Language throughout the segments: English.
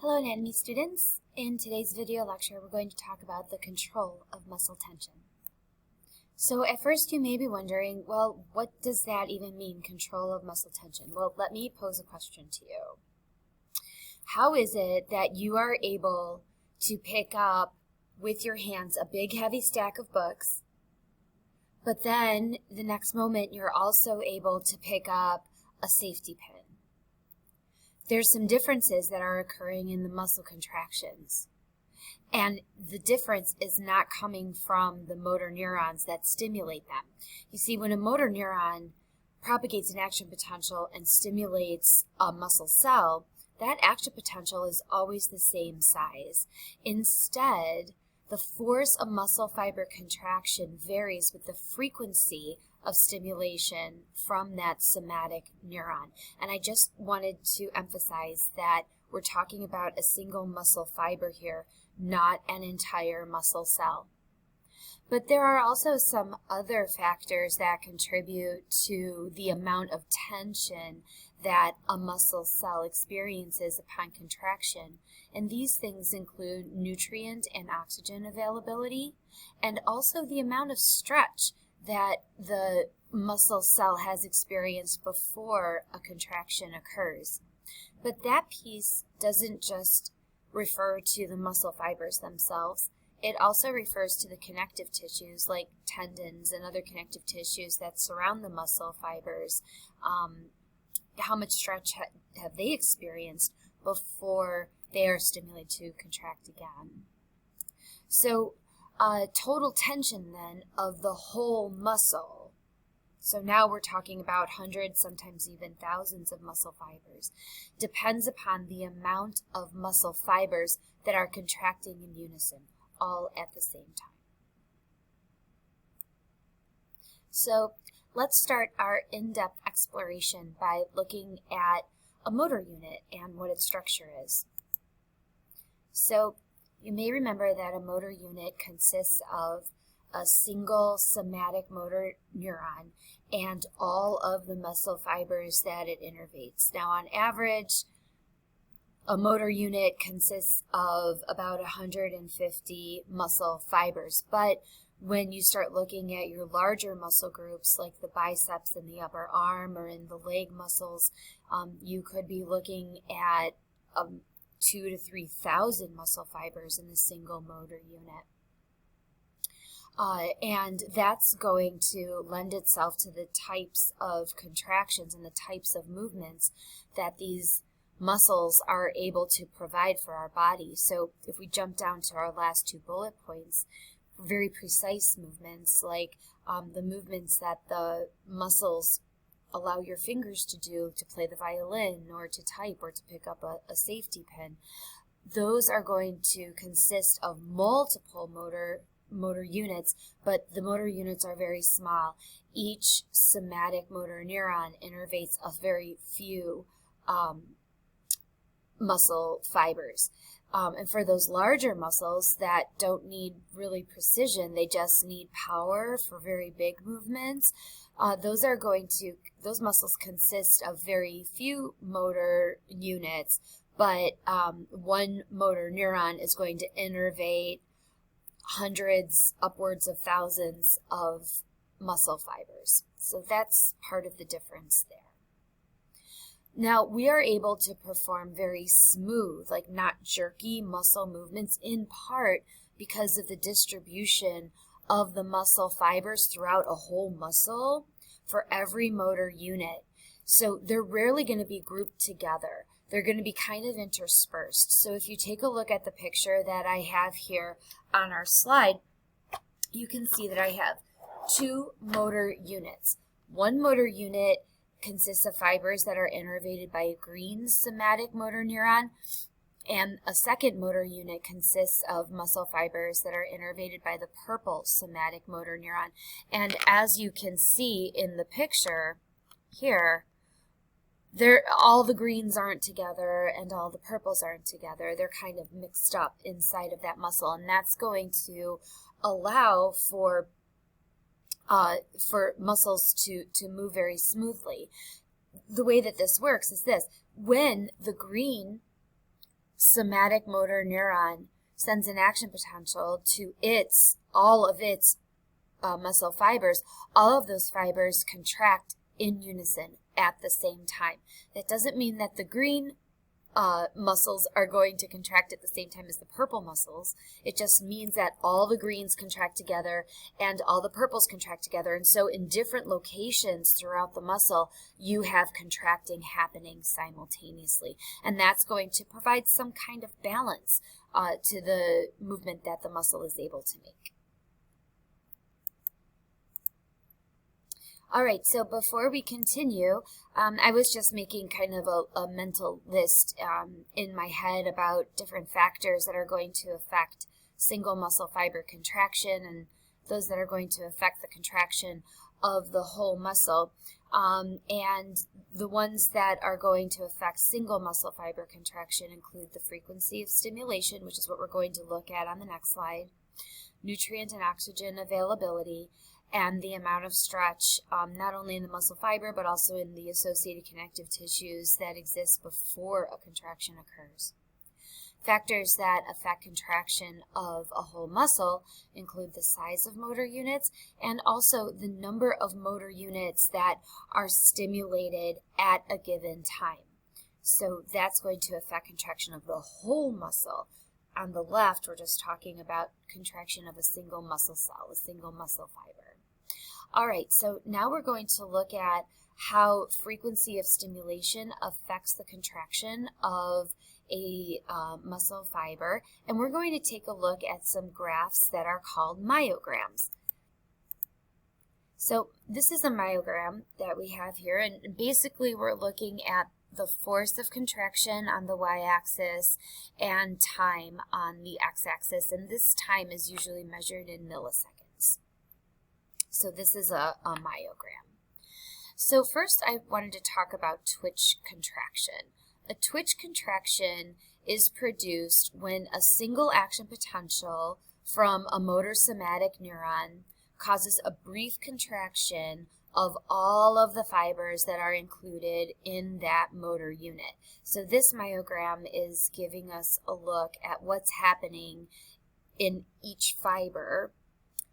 Hello anatomy students. In today's video lecture we're going to talk about the control of muscle tension. So at first you may be wondering, well, what does that even mean, control of muscle tension? Well, let me pose a question to you. How is it that you are able to pick up with your hands a big heavy stack of books, but then the next moment you're also able to pick up a safety pin? There's some differences that are occurring in the muscle contractions. And the difference is not coming from the motor neurons that stimulate them. You see, when a motor neuron propagates an action potential and stimulates a muscle cell, that action potential is always the same size. Instead, the force of muscle fiber contraction varies with the frequency of stimulation from that somatic neuron. And I just wanted to emphasize that we're talking about a single muscle fiber here, not an entire muscle cell. But there are also some other factors that contribute to the amount of tension that a muscle cell experiences upon contraction. And these things include nutrient and oxygen availability, and also the amount of stretch that the muscle cell has experienced before a contraction occurs. But that piece doesn't just refer to the muscle fibers themselves. It also refers to the connective tissues like tendons and other connective tissues that surround the muscle fibers. How much stretch have they experienced before they are stimulated to contract again? So total tension then of the whole muscle, so now we're talking about hundreds, sometimes even thousands of muscle fibers, depends upon the amount of muscle fibers that are contracting in unison, all at the same time. So let's start our in-depth exploration by looking at a motor unit and what its structure is. So you may remember that a motor unit consists of a single somatic motor neuron and all of the muscle fibers that it innervates. Now, on average, a motor unit consists of about 150 muscle fibers, but when you start looking at your larger muscle groups like the biceps and the upper arm or in the leg muscles, you could be looking at 2,000 to 3,000 muscle fibers in a single motor unit. And that's going to lend itself to the types of contractions and the types of movements that these muscles are able to provide for our body. So if we jump down to our last two bullet points, very precise movements like the movements that the muscles allow your fingers to do to play the violin or to type or to pick up a safety pin, those are going to consist of multiple motor units, but the motor units are very small. Each somatic motor neuron innervates a very few muscle fibers. And for those larger muscles that don't need really precision, they just need power for very big movements, those muscles consist of very few motor units, but one motor neuron is going to innervate hundreds, upwards of thousands of muscle fibers. So that's part of the difference there. Now, we are able to perform very smooth, like not jerky muscle movements, in part because of the distribution of the muscle fibers throughout a whole muscle for every motor unit. So they're rarely going to be grouped together. They're going to be kind of interspersed. So if you take a look at the picture that I have here on our slide, you can see that I have two motor units. One motor unit consists of fibers that are innervated by a green somatic motor neuron, and a second motor unit consists of muscle fibers that are innervated by the purple somatic motor neuron. And as you can see in the picture here, all the greens aren't together and all the purples aren't together. They're kind of mixed up inside of that muscle, and that's going to allow for muscles to move very smoothly. The way that this works is this: when the green somatic motor neuron sends an action potential to all of its muscle fibers, all of those fibers contract in unison at the same time. That doesn't mean that the green muscles are going to contract at the same time as the purple muscles. It just means that all the greens contract together and all the purples contract together. And so in different locations throughout the muscle, you have contracting happening simultaneously. And that's going to provide some kind of balance to the movement that the muscle is able to make. All right, so before we continue, I was just making kind of a mental list in my head about different factors that are going to affect single muscle fiber contraction and those that are going to affect the contraction of the whole muscle. And the ones that are going to affect single muscle fiber contraction include the frequency of stimulation, which is what we're going to look at on the next slide, nutrient and oxygen availability, and the amount of stretch, not only in the muscle fiber, but also in the associated connective tissues that exist before a contraction occurs. Factors that affect contraction of a whole muscle include the size of motor units and also the number of motor units that are stimulated at a given time. So that's going to affect contraction of the whole muscle. On the left, we're just talking about contraction of a single muscle cell, a single muscle fiber. All right, so now we're going to look at how frequency of stimulation affects the contraction of a muscle fiber, and we're going to take a look at some graphs that are called myograms. So this is a myogram that we have here, and basically we're looking at the force of contraction on the y-axis and time on the x-axis, and this time is usually measured in milliseconds. So this is a myogram. So first I wanted to talk about twitch contraction. A twitch contraction is produced when a single action potential from a motor somatic neuron causes a brief contraction of all of the fibers that are included in that motor unit. So this myogram is giving us a look at what's happening in each fiber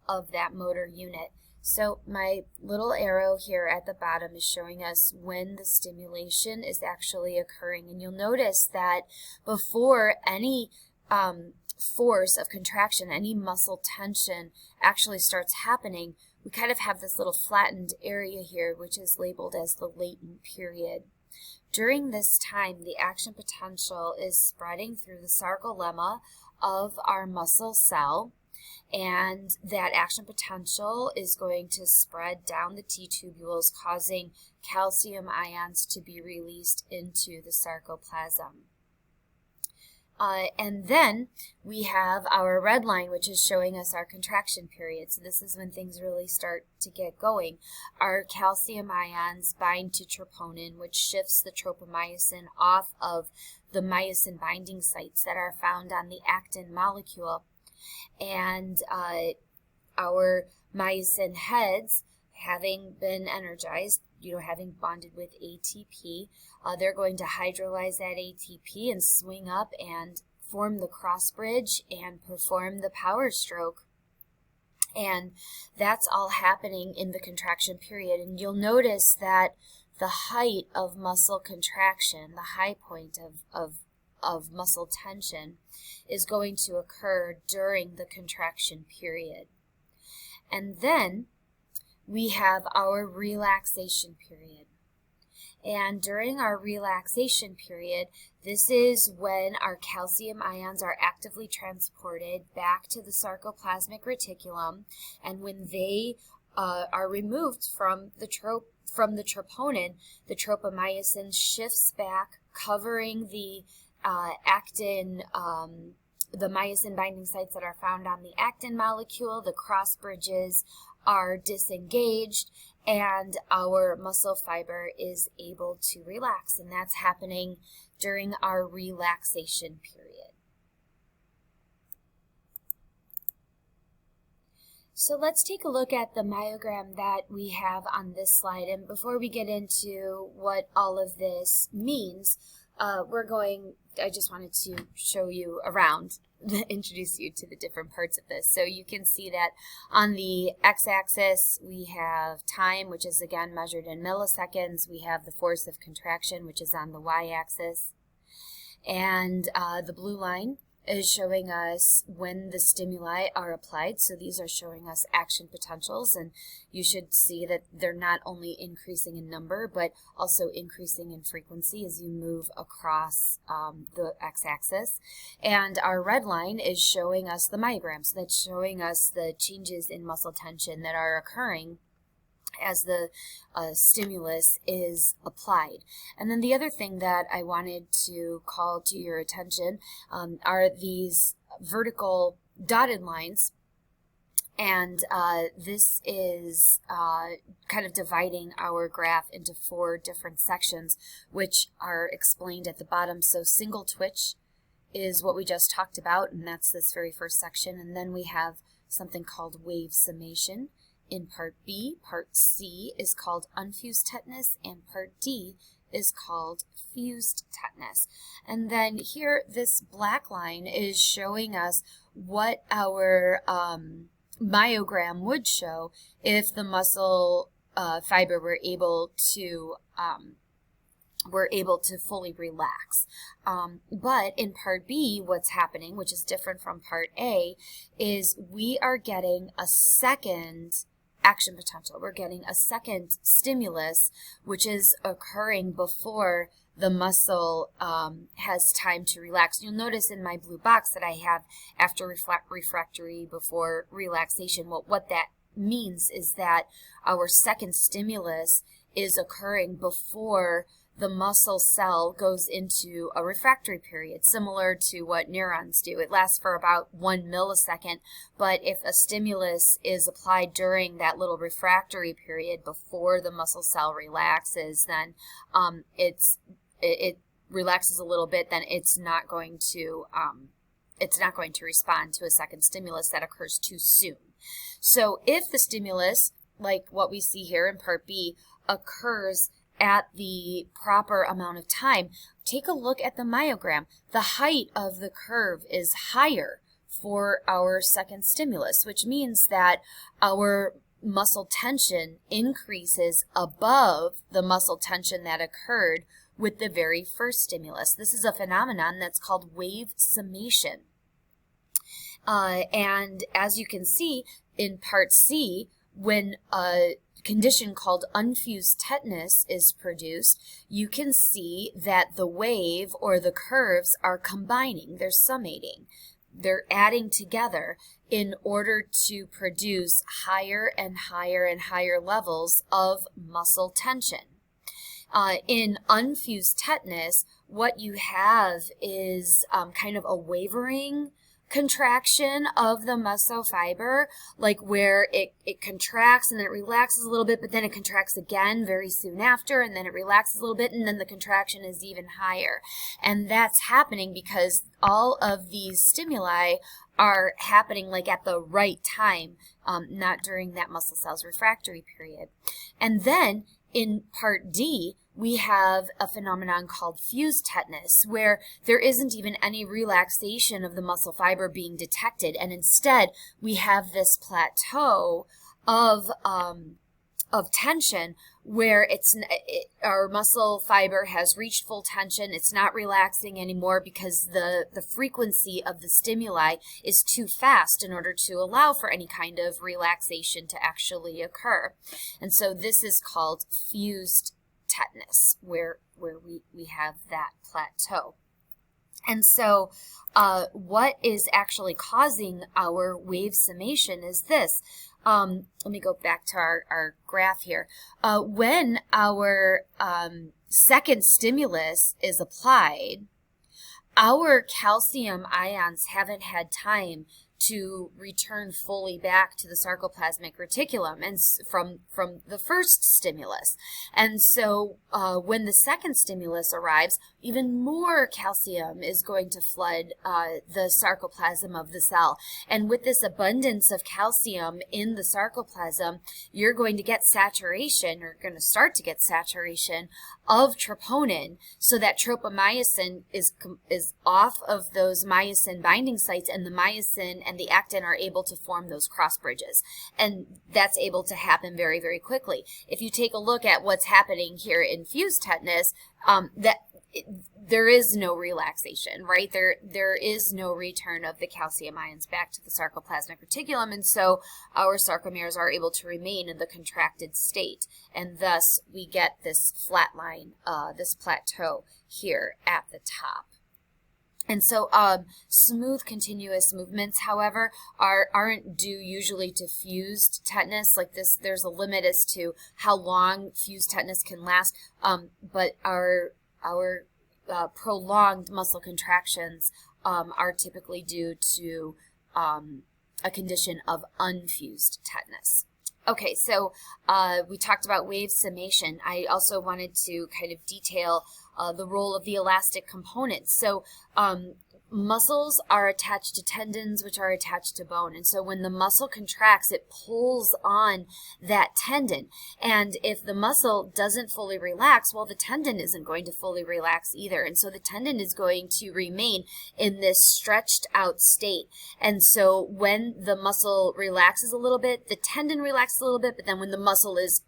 of that motor unit. So my little arrow here at the bottom is showing us when the stimulation is actually occurring. And you'll notice that before any force of contraction, any muscle tension actually starts happening, we kind of have this little flattened area here, which is labeled as the latent period. During this time, the action potential is spreading through the sarcolemma of our muscle cell, and that action potential is going to spread down the T-tubules, causing calcium ions to be released into the sarcoplasm. And then we have our red line, which is showing us our contraction period. So this is when things really start to get going. Our calcium ions bind to troponin, which shifts the tropomyosin off of the myosin binding sites that are found on the actin molecule. And our myosin heads, having been energized, having bonded with ATP, they're going to hydrolyze that ATP and swing up and form the cross bridge and perform the power stroke. And that's all happening in the contraction period. And you'll notice that the height of muscle contraction, the high point of muscle tension, is going to occur during the contraction period. And then we have our relaxation period. And during our relaxation period, this is when our calcium ions are actively transported back to the sarcoplasmic reticulum, and when they are removed from the troponin, the tropomyosin shifts back, covering the actin, the myosin binding sites that are found on the actin molecule. The cross bridges are disengaged, and our muscle fiber is able to relax, and that's happening during our relaxation period. So let's take a look at the myogram that we have on this slide, and before we get into what all of this means, I just wanted to show you around, introduce you to the different parts of this. So you can see that on the x-axis we have time, which is again measured in milliseconds. We have the force of contraction, which is on the y-axis. And the blue line is showing us when the stimuli are applied. So these are showing us action potentials, and you should see that they're not only increasing in number but also increasing in frequency as you move across the x-axis. And our red line is showing us the myograms. So that's showing us the changes in muscle tension that are occurring as the stimulus is applied. And then the other thing that I wanted to call to your attention are these vertical dotted lines. And this is kind of dividing our graph into 4 different sections, which are explained at the bottom. So single twitch is what we just talked about, and that's this very first section. And then we have something called wave summation in part B. Part C is called unfused tetanus, and part D is called fused tetanus. And then here, this black line is showing us what our myogram would show if the muscle fiber were able to fully relax. But in part B, what's happening, which is different from part A, is we are getting a second action potential. We're getting a second stimulus, which is occurring before the muscle has time to relax. You'll notice in my blue box that I have after refractory, before relaxation. Well, what that means is that our second stimulus is occurring before the muscle cell goes into a refractory period, similar to what neurons do. It lasts for about 1 millisecond, but if a stimulus is applied during that little refractory period before the muscle cell relaxes, then it relaxes a little bit, then it's not going to respond to a second stimulus that occurs too soon. So if the stimulus, like what we see here in part B, occurs at the proper amount of time, take a look at the myogram. The height of the curve is higher for our second stimulus, which means that our muscle tension increases above the muscle tension that occurred with the very first stimulus. This is a phenomenon that's called wave summation. And as you can see in part C, when a condition called unfused tetanus is produced, you can see that the wave or the curves are combining, they're summating, they're adding together in order to produce higher and higher and higher levels of muscle tension. In unfused tetanus, what you have is kind of a wavering contraction of the muscle fiber, like where it contracts and then it relaxes a little bit, but then it contracts again very soon after, and then it relaxes a little bit, and then the contraction is even higher. And that's happening because all of these stimuli are happening like at the right time, not during that muscle cell's refractory period. And then in part D, we have a phenomenon called fused tetanus, where there isn't even any relaxation of the muscle fiber being detected, and instead we have this plateau of tension where our muscle fiber has reached full tension. It's not relaxing anymore because the frequency of the stimuli is too fast in order to allow for any kind of relaxation to actually occur. And so this is called fused tetanus, where we have that plateau. And so what is actually causing our wave summation is this. Let me go back to our graph here. When our second stimulus is applied, our calcium ions haven't had time to return fully back to the sarcoplasmic reticulum and from the first stimulus. And so when the second stimulus arrives, even more calcium is going to flood the sarcoplasm of the cell. And with this abundance of calcium in the sarcoplasm, you're going to get saturation, or going to start to get saturation of troponin, so that tropomyosin is off of those myosin binding sites, and the myosin and the actin are able to form those cross bridges. And that's able to happen very, very quickly. If you take a look at what's happening here in fused tetanus, there is no relaxation, right? There is no return of the calcium ions back to the sarcoplasmic reticulum, and so our sarcomeres are able to remain in the contracted state, and thus we get this flat line, this plateau here at the top. And so smooth continuous movements, however, aren't due usually to fused tetanus. Like this, there's a limit as to how long fused tetanus can last, but our prolonged muscle contractions are typically due to a condition of unfused tetanus. Okay, so we talked about wave summation. I also wanted to kind of detail the role of the elastic components. So muscles are attached to tendons, which are attached to bone. And so when the muscle contracts, it pulls on that tendon. And if the muscle doesn't fully relax, well, the tendon isn't going to fully relax either. And so the tendon is going to remain in this stretched out state. And so when the muscle relaxes a little bit, the tendon relaxes a little bit, but then when the muscle is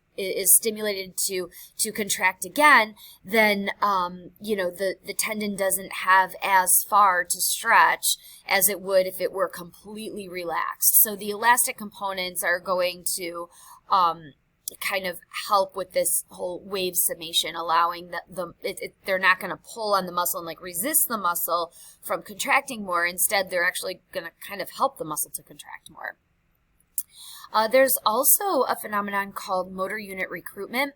stimulated to contract again, then the tendon doesn't have as far to stretch as it would if it were completely relaxed. So the elastic components are going to kind of help with this whole wave summation, allowing they're not going to pull on the muscle and like resist the muscle from contracting more. Instead, they're actually going to kind of help the muscle to contract more. There's also a phenomenon called motor unit recruitment.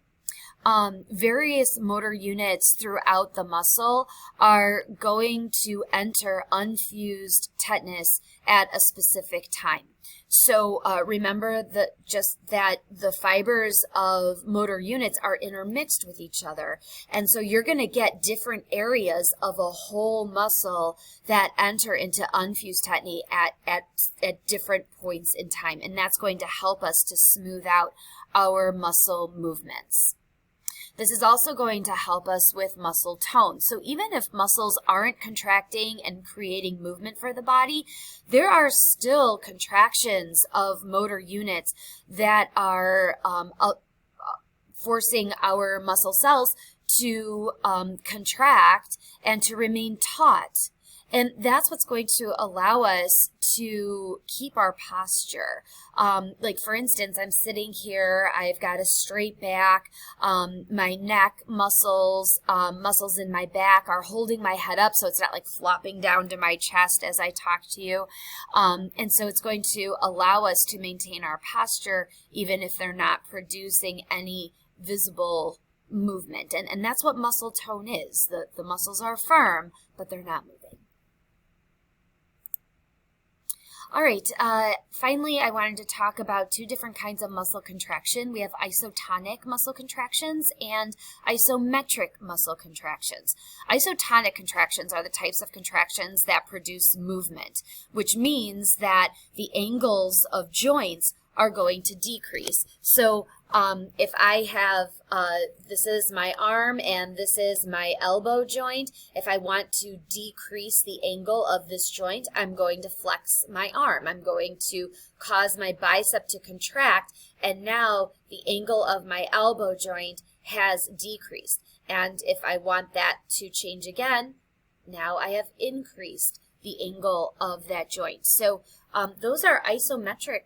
Various motor units throughout the muscle are going to enter unfused tetanus at a specific time. So remember that the fibers of motor units are intermixed with each other. And so you're going to get different areas of a whole muscle that enter into unfused tetany at different points in time. And that's going to help us to smooth out our muscle movements. This is also going to help us with muscle tone. So even if muscles aren't contracting and creating movement for the body, there are still contractions of motor units that are forcing our muscle cells to contract and to remain taut. And that's what's going to allow us to keep our posture. Like for instance, I'm sitting here, I've got a straight back, my neck muscles in my back are holding my head up so it's not like flopping down to my chest as I talk to you. And so it's going to allow us to maintain our posture even if they're not producing any visible movement. And that's what muscle tone is. The muscles are firm, but they're not moving. All right, finally, I wanted to talk about two different kinds of muscle contraction. We have isotonic muscle contractions and isometric muscle contractions. Isotonic contractions are the types of contractions that produce movement, which means that the angles of joints are going to decrease. So if I have, this is my arm and this is my elbow joint, if I want to decrease the angle of this joint, I'm going to flex my arm. I'm going to cause my bicep to contract, and now the angle of my elbow joint has decreased. And if I want that to change again, now I have increased the angle of that joint. So those are isotonic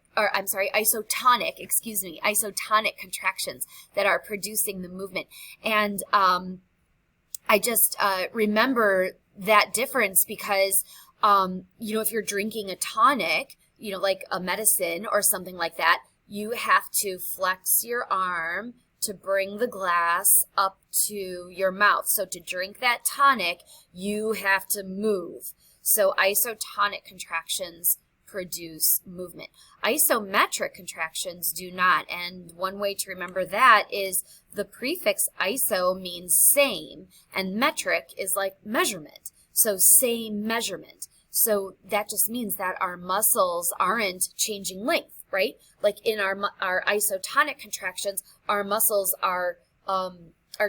contractions that are producing the movement. And I just remember that difference because, if you're drinking a tonic, like a medicine or something like that, you have to flex your arm to bring the glass up to your mouth. So to drink that tonic, you have to move. So isotonic contractions produce movement. Isometric contractions do not, and one way to remember that is the prefix iso means same, and metric is like measurement, so same measurement. So that just means that our muscles aren't changing length, right? Like in our isotonic contractions, our muscles are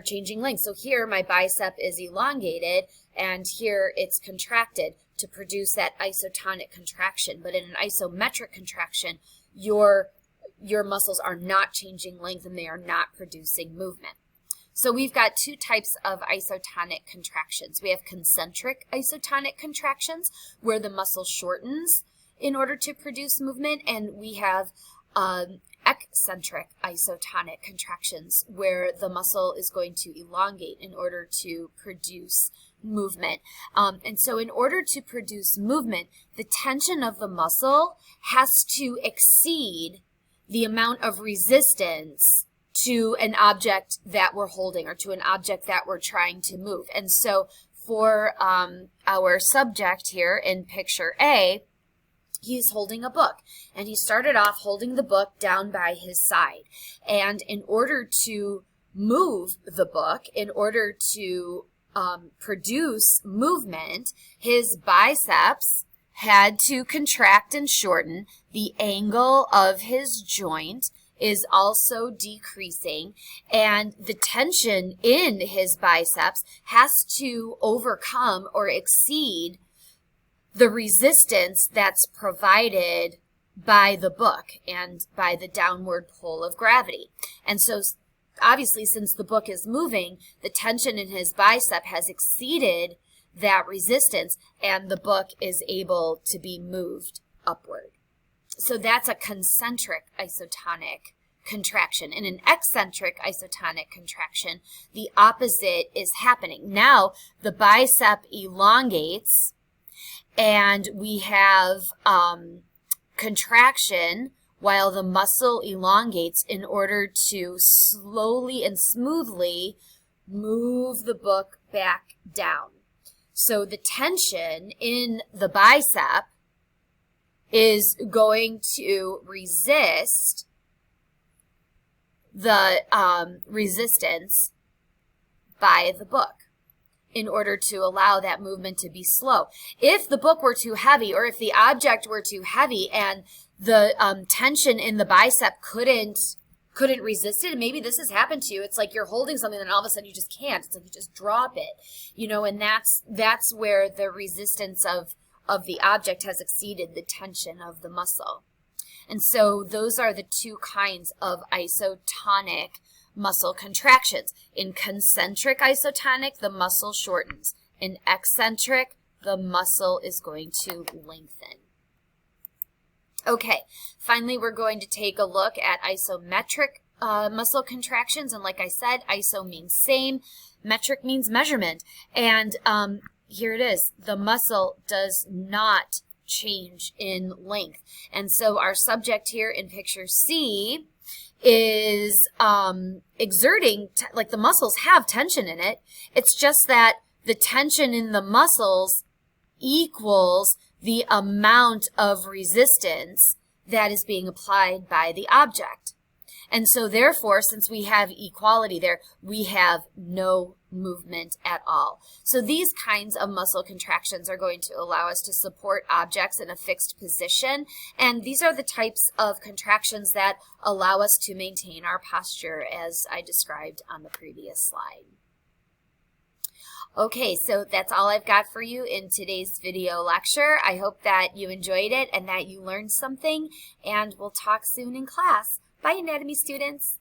changing length. So here my bicep is elongated, and here it's contracted to produce that isotonic contraction. But in an isometric contraction, your muscles are not changing length and they are not producing movement. So we've got two types of isotonic contractions. We have concentric isotonic contractions, where the muscle shortens in order to produce movement, and we have eccentric isotonic contractions, where the muscle is going to elongate in order to produce movement. And so in order to produce movement, the tension of the muscle has to exceed the amount of resistance to an object that we're holding or to an object that we're trying to move. And so for our subject here in picture A, he's holding a book, and he started off holding the book down by his side. And in order to move the book, in order to produce movement, his biceps had to contract and shorten. The angle of his joint is also decreasing, and the tension in his biceps has to overcome or exceed the resistance that's provided by the book and by the downward pull of gravity. And so obviously, since the book is moving, the tension in his bicep has exceeded that resistance, and the book is able to be moved upward. So that's a concentric isotonic contraction. In an eccentric isotonic contraction, the opposite is happening. Now the bicep elongates, and we have contraction while the muscle elongates in order to slowly and smoothly move the book back down. So the tension in the bicep is going to resist the resistance by the book in order to allow that movement to be slow. If the book were too heavy, or if the object were too heavy and the tension in the bicep couldn't resist it, and maybe this has happened to you, it's like you're holding something and all of a sudden you just can't. It's like you just drop it, you know, and that's where the resistance of the object has exceeded the tension of the muscle. And so those are the two kinds of isotonic muscle contractions. In concentric isotonic, the muscle shortens. In eccentric, the muscle is going to lengthen. Okay, finally we're going to take a look at isometric muscle contractions. And like I said, iso means same, metric means measurement. And here it is. The muscle does not change in length. And so our subject here in picture C is exerting, like the muscles have tension in it. It's just that the tension in the muscles equals the amount of resistance that is being applied by the object. And so therefore, since we have equality there, we have no movement at all. So these kinds of muscle contractions are going to allow us to support objects in a fixed position. And these are the types of contractions that allow us to maintain our posture, as I described on the previous slide. Okay, so that's all I've got for you in today's video lecture. I hope that you enjoyed it and that you learned something, and we'll talk soon in class. Bye, anatomy students.